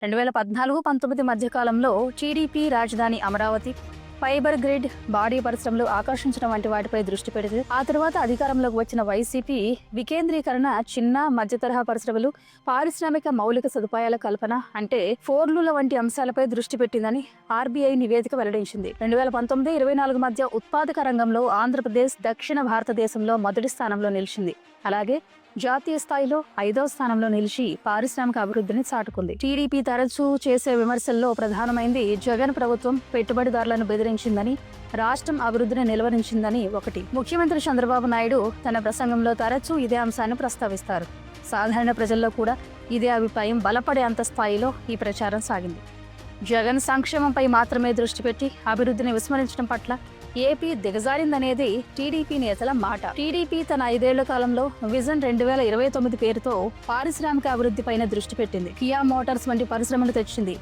2014-19 మధ్య కాలంలో టీడీపీ రాజధాని అమరావతి, ఫైబర్ గ్రిడ్, బాడీ పరిశ్రమలు ఆకర్షించడం వంటి వాటిపై దృష్టి పెడితే ఆ తర్వాత అధికారంలోకి వచ్చిన వైసీపీ వికేంద్రీకరణ, చిన్న మధ్య తరహా పరిశ్రమలు, పారిశ్రామిక మౌలిక సదుపాయాల కల్పన అంటే ఫోర్లుల వంటి అంశాలపై దృష్టి పెట్టిందని ఆర్బీఐ నివేదిక వెల్లడించింది. 2019-24 మధ్య ఉత్పాదక రంగంలో ఆంధ్రప్రదేశ్ దక్షిణ భారతదేశంలో మొదటి స్థానంలో నిలిచింది. అలాగే జాతీయ స్థాయిలో 5వ స్థానంలో నిలిచి పారిశ్రామిక అభివృద్ధిని చాటుకుంది. టీడీపీ తరచూ చేసే విమర్శల్లో ప్రధానమైంది జగన్ ప్రభుత్వం పెట్టుబడిదారులను బెదిరించిందని, రాష్ట్రం అభివృద్ధిని నిలువరించిందని ఒకటి. ముఖ్యమంత్రి చంద్రబాబు నాయుడు తన ప్రసంగంలో తరచూ ఇదే అంశాన్ని ప్రస్తావిస్తారు. సాధారణ ప్రజల్లో కూడా ఇదే అభిప్రాయం బలపడే అంత స్థాయిలో ఈ ప్రచారం సాగింది. జగన్ సంక్షేమంపై మాత్రమే దృష్టి పెట్టి అభివృద్ధిని విస్మరించడం పట్ల ఏపీ దిగజారిందనేది టీడీపీ నేతల మాట. టీడీపీ తన 5 ఏళ్ల కాలంలో విజన్ 2029 పేరుతో పారిశ్రామిక అభివృద్ధిపైన దృష్టి పెట్టింది. కియా మోటార్స్ వంటి పరిశ్రమలు తెచ్చింది.